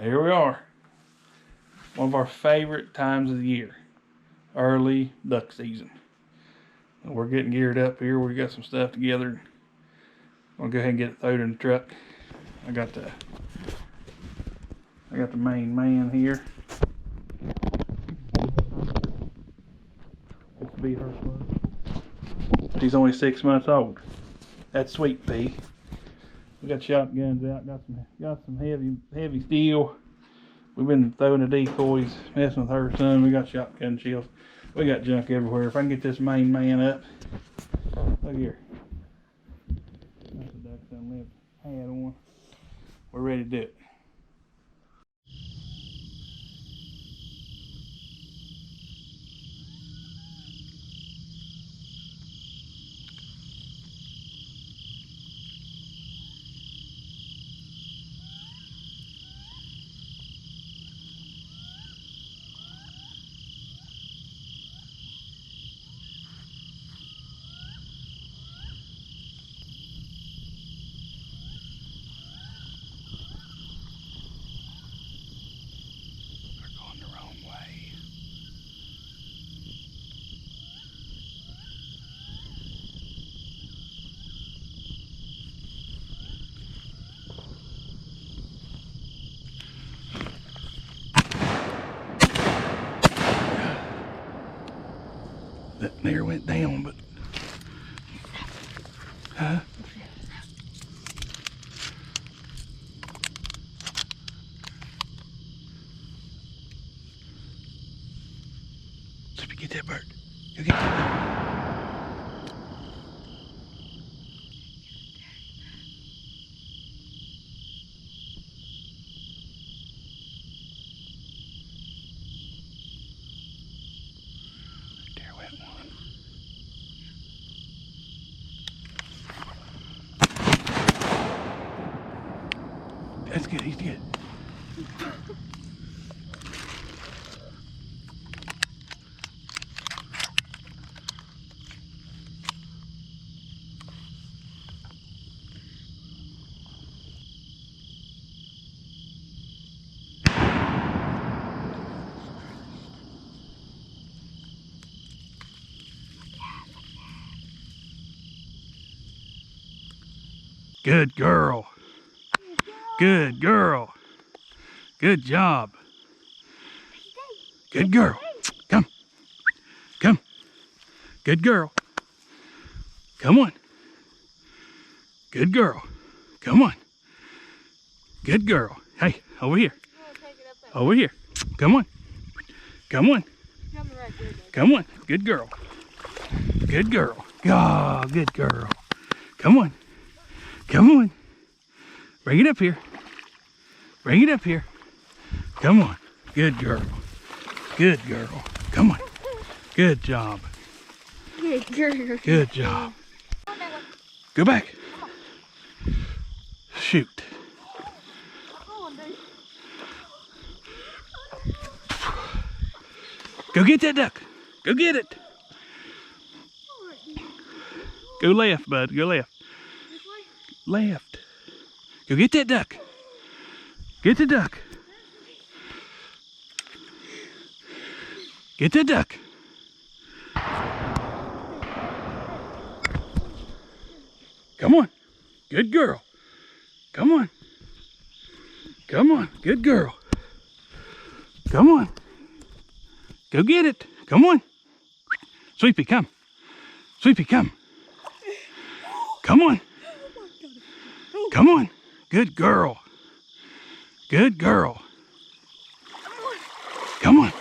Here we are. One of our favorite times of the year. Early duck season. We're getting geared up here. We got some stuff together. I'll go ahead and get it thrown in the truck. I got the main man here. This will be her son. She's only 6 months old. That's Sweet Pea. We got shotguns out, got some heavy steel. We've been throwing the decoys, messing with her son. We got shotgun shells. We got junk everywhere. If I can get this main man up. Look here. That's a duck son left hat on. We're ready to do it. That there went down, but so if you get that bird, you get that bird. There went one. That's good, he's good. Good girl. Good girl. Good job. Good girl. Come. Come. Good girl. Come on. Good girl. Come on. Good girl. Hey, over here. Over here. Come on. Come on. Come on. Good girl. Good girl. Ah, oh, good girl. Come on. Come on. Bring it up here. Bring it up here. Come on. Good girl. Good girl. Come on. Good job. Good girl. Good job. Go back. Shoot. Go get that duck. Go get it. Go left, bud. Go left. Left. Go get that duck. Get the duck. Get the duck. Come on. Good girl. Come on. Come on. Good girl. Come on. Go get it. Come on. Sweepy, come. Sweepy, come. Come on. Come on. Good girl. Good girl. Come on.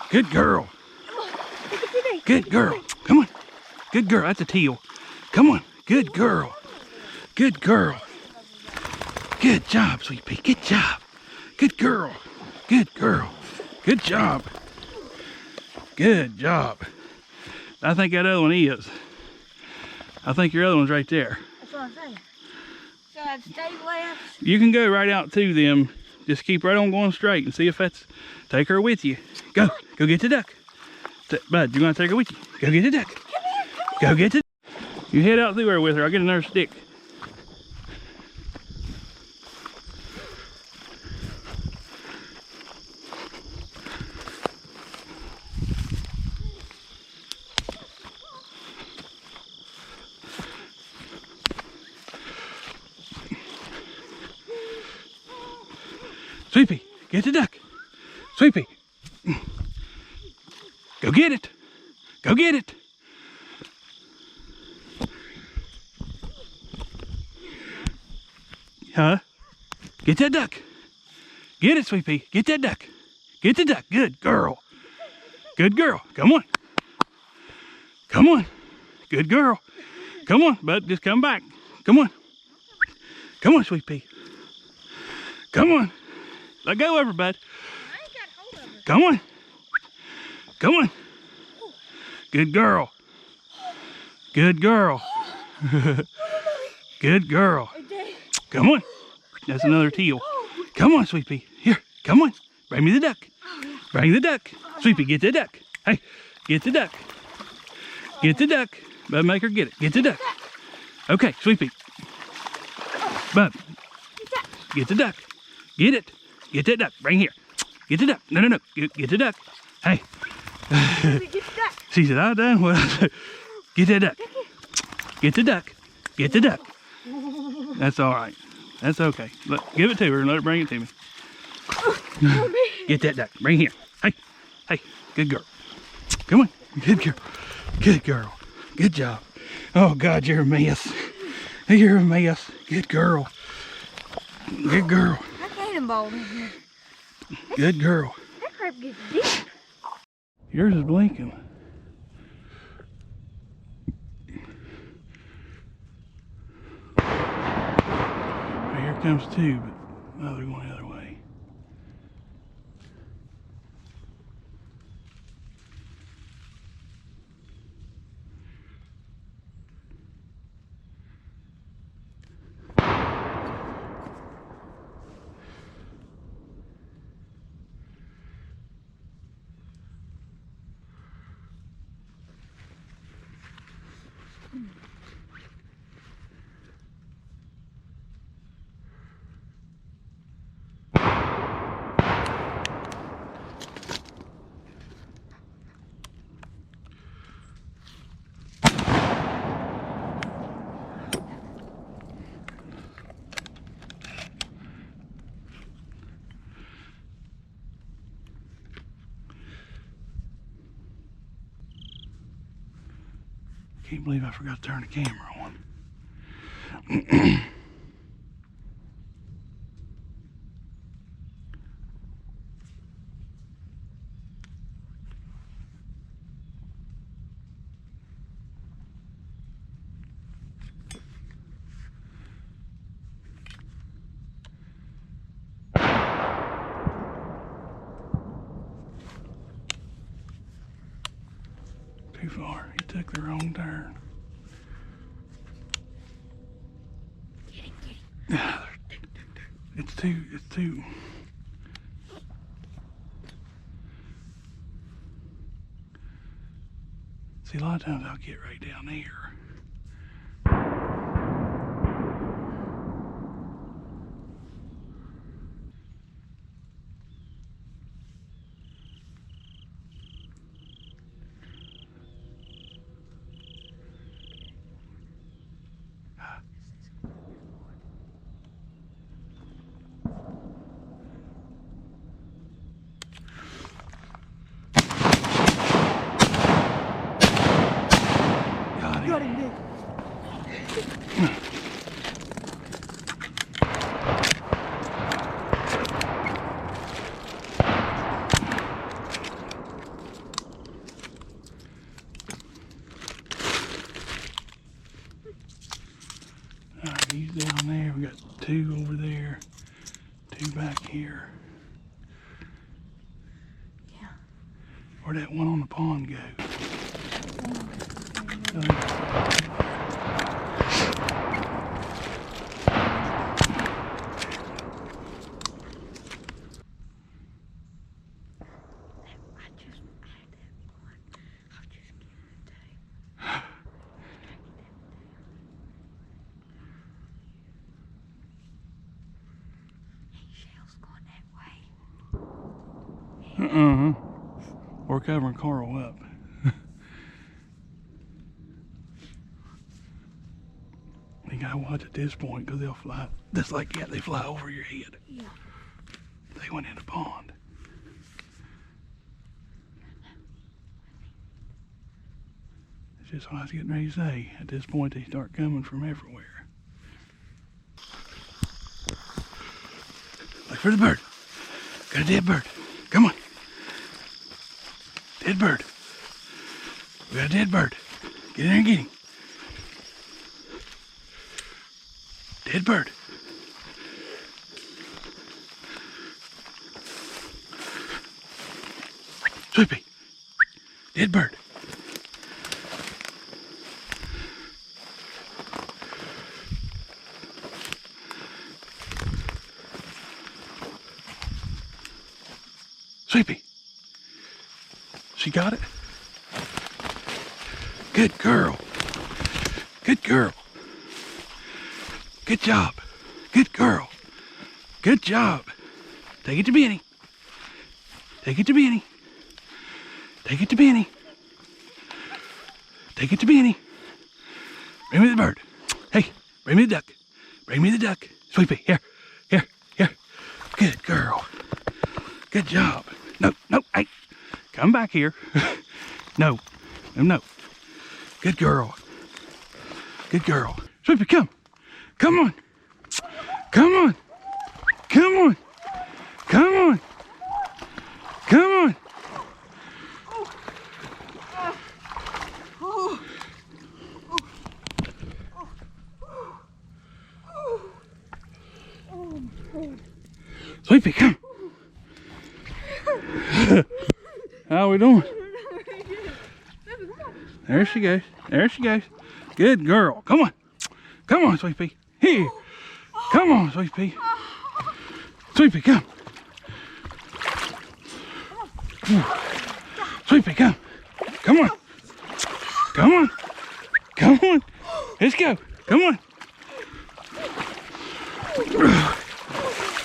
Good girl. Good girl. Come on. Good girl. That's a teal. Come on. Good girl. Good girl. Good job, Sweet Pea. Good job. Good girl. Good girl. Good job. Good job. I think that other one is. I think your other one's right there. That's what I'm saying. So I'd stay left. You can go right out to them. Just keep right on going straight and see if that's... Take her with you. Go. Go get the duck. Bud, you want to take her with you? Go get the duck. Come here, come Go get the... You head out through there with her. I'll get another stick. Sweepy, get the duck. Sweepy. Go get it. Go get it. Huh? Get that duck. Get it, Sweepy. Get that duck. Get the duck. Good girl. Good girl. Come on. Come on. Good girl. Come on, bud. Just come back. Come on. Come on, Sweet Pea. Come on. Let go of her, bud. I ain't got hold of her. Come on. Come on. Good girl. Good girl. Good girl. Come on. That's another teal. Come on, Sweet Pea. Here, come on. Bring me the duck. Bring the duck. Sweet Pea, get the duck. Hey, get the duck. Get the duck. Bud, make her get it. Get the duck. Okay, Sweet Pea. Bud, get the duck. Get it. Get that duck. Bring here. Get the duck. No, no, no. Get the duck. Hey. Get the duck. She said, I done what I said. Get that duck. Get the duck. Get the duck. That's all right. That's okay. Give it to her and let her bring it to me. Get that duck. Bring here. Hey. Hey. Good girl. Come on. Good girl. Good girl. Good job. Oh, God, you're a mess. You're a mess. Good girl. Good girl. I cannonballed in here. Good girl. That crap gets deep. Yours is blinking. Here comes two, but no, they're going the other way. Can't believe I forgot to turn the camera on. Too far. He took the wrong turn. It's too. See, a lot of times I'll get right down there. Got him, Nick. Alright, he's down there. We got two over there, two back here. Yeah. Where'd that one on the pond go? We're covering Carl up. You gotta watch at this point because they'll fly. Just like that, they fly over your head. Yeah. They They went in the pond. It's just what I was getting ready to say. At this point, they start coming from everywhere. Look for the bird. Got a dead bird. Come on. Dead bird. We got a dead bird. Get in there and get him. Dead bird. Sweepy. Dead bird. Sweepy. She got it? Good girl. Good girl. Good job. Good girl. Good job. Take it to Benny. Take it to Benny. Take it to Benny. Take it to Benny. Bring me the bird. Hey, bring me the duck. Bring me the duck. Sweepy, here. Here. Here. Good girl. Good job. No, no, hey. Come back here. No. No. Good girl. Good girl. Sweepy, come. Come on. Come on. Come on. Come on. Come on. Sweepy, come. How are we doing? There she goes. There she goes. Good girl. Come on. Come on, Sweepy. Here. Come on, Sweepy. Sweepy, come. Sweepy, come. Come on. Come on. Come on. Let's go. Come on.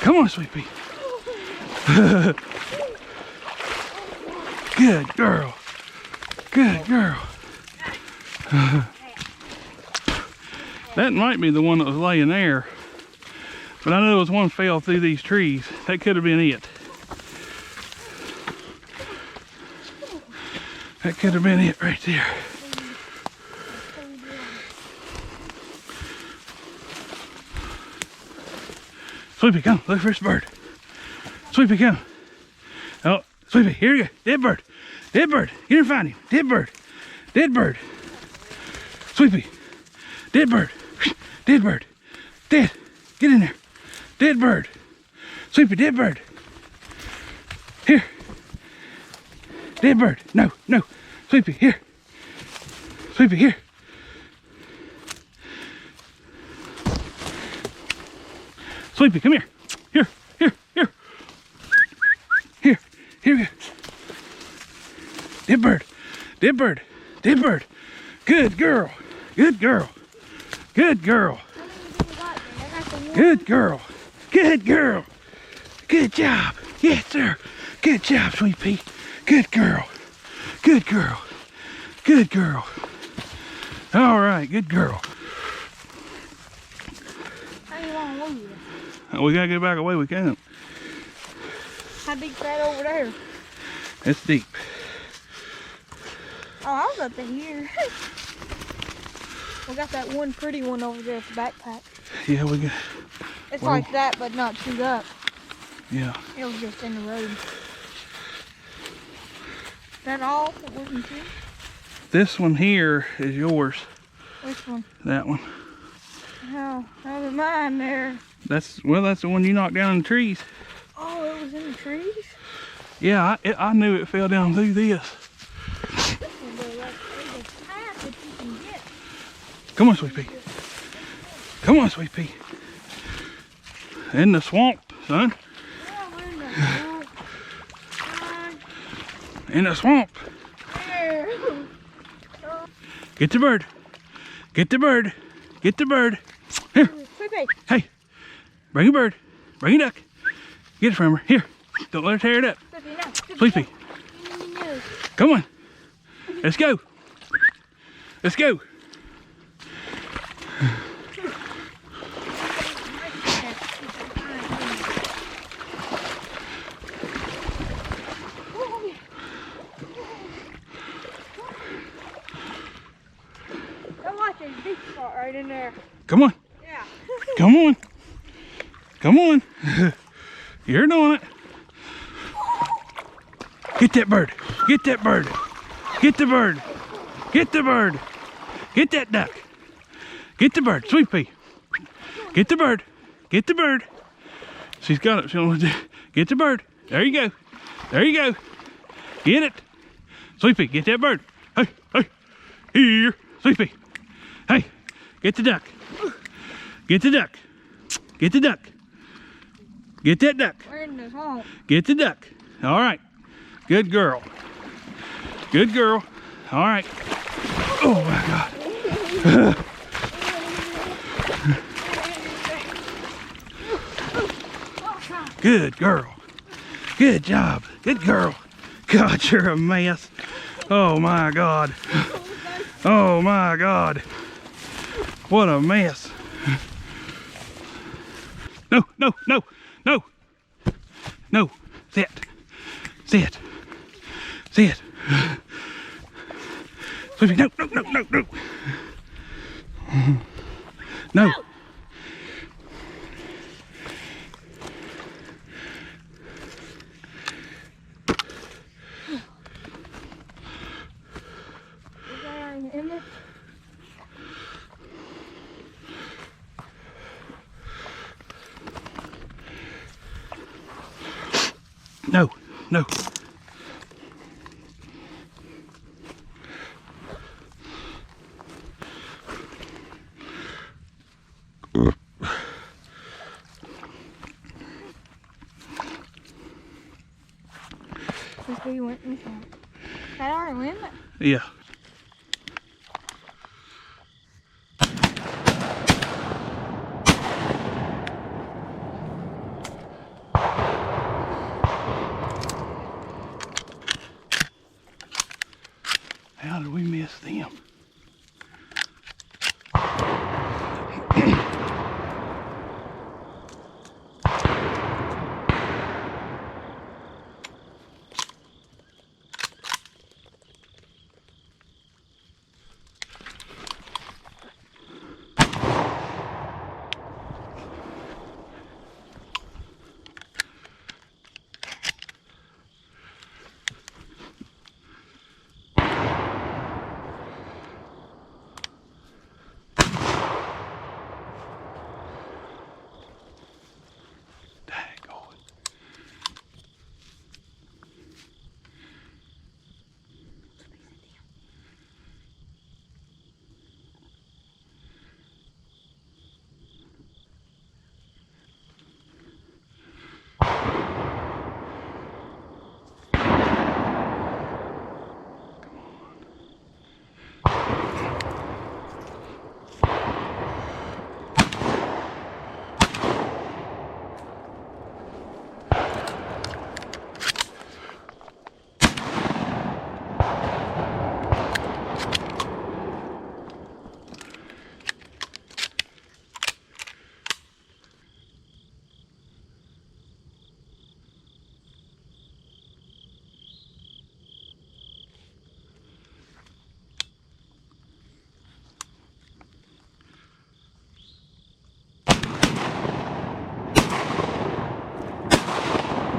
Come on, Sweepy. Good girl. Good girl. That might be the one that was laying there. But I know there was one fell through these trees. That could have been it. That could have been it right there. Sweepy, come. Look for this bird. Sweepy, come. Oh, Sweepy, here you go. Dead bird. Dead bird. Get here and find him. Dead bird. Dead bird. Sweepy. Dead bird. Dead bird. Dead. Get in there. Dead bird. Sweepy, dead bird. Here. Dead bird. No, no. Sweepy, here. Sweepy, here. Sweepy, come here. Here, here, here. Here, here we go. Dead bird. Dead bird. Dead bird. Good girl. Good girl. Good girl. Good girl. Good girl. Good job. Yes, sir. Good job, Sweet Pea. Good girl. Good girl. Good girl. All right, good girl. How you want to leave it? We gotta get back away. We can't. How deep's that over there? It's deep. Oh, I was up to here. We got that one pretty one over there at the backpack. Yeah, we got. It's Well, like that, but not chewed up. Yeah. It was just in the road. Is that all that wasn't chewed? This one here is yours. Which one? That one. Oh, that was mine there. That's the one you knocked down in the trees. Oh, it was in the trees? Yeah, I knew it fell down through this. Come on, Sweet Pea. Come on, Sweet Pea. In the swamp, son. Yeah, we're in the swamp. In the swamp. There. Get the bird. Get the bird. Get the bird. Here. Sweepy. Hey. Bring a bird. Bring a duck. Get it from her. Here. Don't let her tear it up. Sweepy, no. Sweet Pea. No. Come on. Let's go. Let's go. big deep spot right in there. Come on. Yeah. Come on. Come on. You're doing it. Get that bird. Get that bird. Get the bird. Get the bird. Get that duck. Get the bird. Sweet pea. Get the bird. Get the bird. She's got it. She wants to get the bird. There you go. There you go. Get it. Sweet pea, get that bird. Hey, hey. Here. Sweet pea. Hey, get the duck. Get the duck. Get the duck. Get that duck. We're in this home. Get the duck. All right. Good girl. Good girl. All right. Oh my God. Good girl. Good job. Good girl. God, you're a mess. Oh my God. Oh my God. What a mess. No, no, no, no. No. Sit. Sit. Sit. Sweetie, no, no, no, no, no. No. No, no. That's where you went in front. That already went? Yeah. How did we miss them?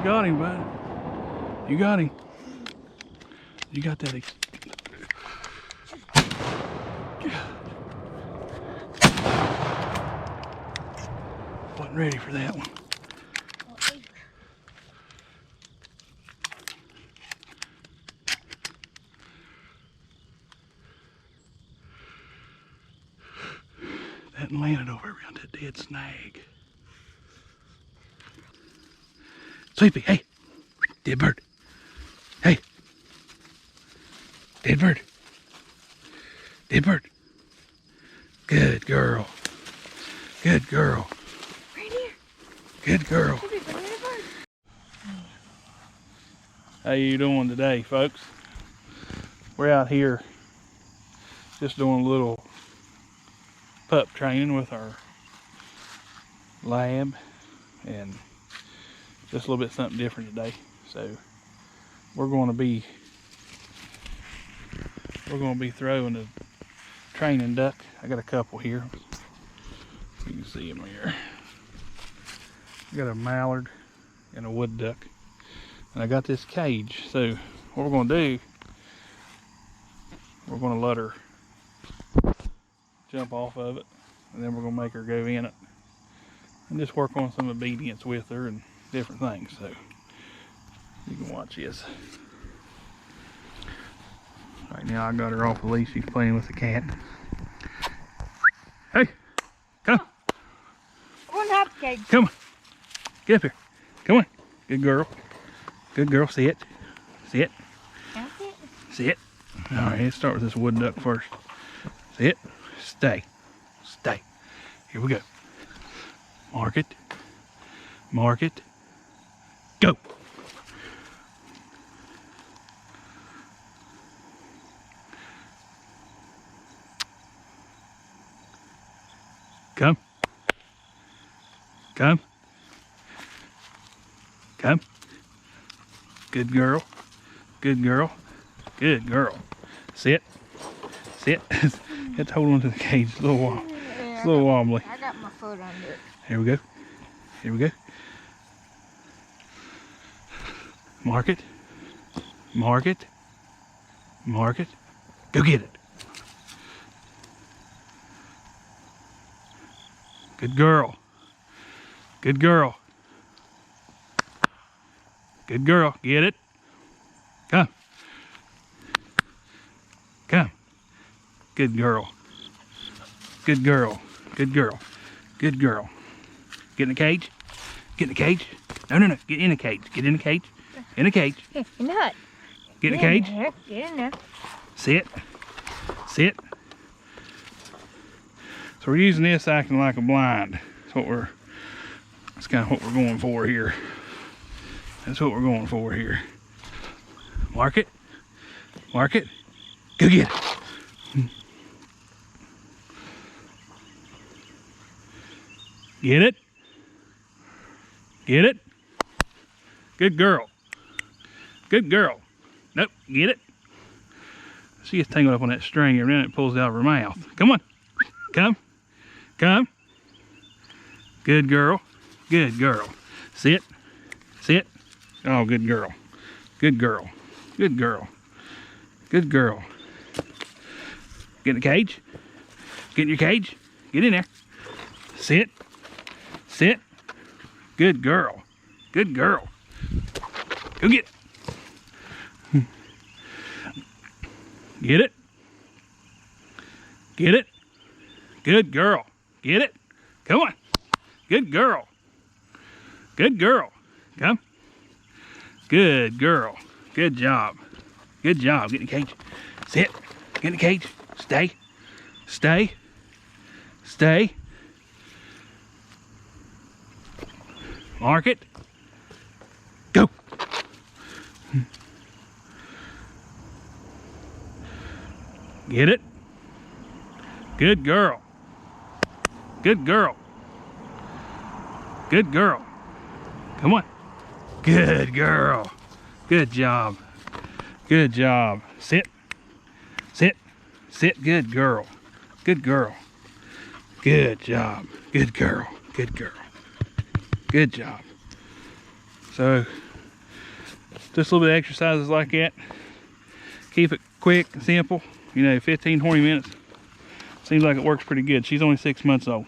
You got him, bud. You got him. You got that. Wasn't ready for that one. That landed over around that dead snag. Sleepy, hey, dead bird. Hey, dead bird. Dead bird. Good girl. Good girl. Right here. Good girl. How you doing today, folks? We're out here just doing a little pup training with our lab, and just a little bit something different today. So we're going to be throwing a training duck. I got a couple here. You can see them here. I got a mallard and a wood duck. And I got this cage. So what we're gonna do, we're gonna let her jump off of it, and then we're gonna make her go in it and just work on some obedience with her and different things. So you can watch this. Right now I got her off the leash. She's playing with the cat. Hey, come. One hop cage. Come on. Get up here. Come on. Good girl. Good girl. Sit. Sit. That's it. Sit. All right, let's start with this wood duck first. Sit. Stay. Stay. Here we go. Mark it. Mark it. Go. Come. Come. Come. Good girl. Good girl. Good girl. Sit. Sit. You have to hold on to the cage. It's a little, it's a little wobbly. I got my foot under it. Here we go. Here we go. Mark it. Mark it. Mark it. Go get it. Good girl. Good girl. Good girl. Get it. Come. Come. Good girl. Good girl. Good girl. Good girl. Get in the cage. Get in the cage. No, no, no. Get in the cage. Get in the cage. In the cage. Here, in the hut. Get in the cage. Get in there. Sit. Sit. So we're using this acting like a blind. That's kind of what we're going for here. That's what we're going for here. Mark it. Mark it. Go get it. Get it. Get it. Good girl. Good girl. Nope. Get it. She gets tangled up on that string and then it pulls it out of her mouth. Come on. Come. Come. Good girl. Good girl. Sit. Sit. Oh, good girl. Good girl. Good girl. Good girl. Get in the cage. Get in your cage. Get in there. Sit. Sit. Good girl. Good girl. Go get it. Get it. Get it. Good girl. Get it. Come on. Good girl. Good girl. Come. Good girl. Good job. Good job. Get in the cage. Sit. Get in the cage. Stay. Stay. Stay. Mark it. Go. Get it. Good girl. Good girl. Good girl. Come on. Good girl. Good job. Good job. Sit. Sit. Sit. Good girl. Good girl. Good job. Good girl. Good girl. Good job. So, just a little bit of exercises like that. Keep it quick and simple. You know, 15, 20 minutes. Seems like it works pretty good. She's only 6 months old.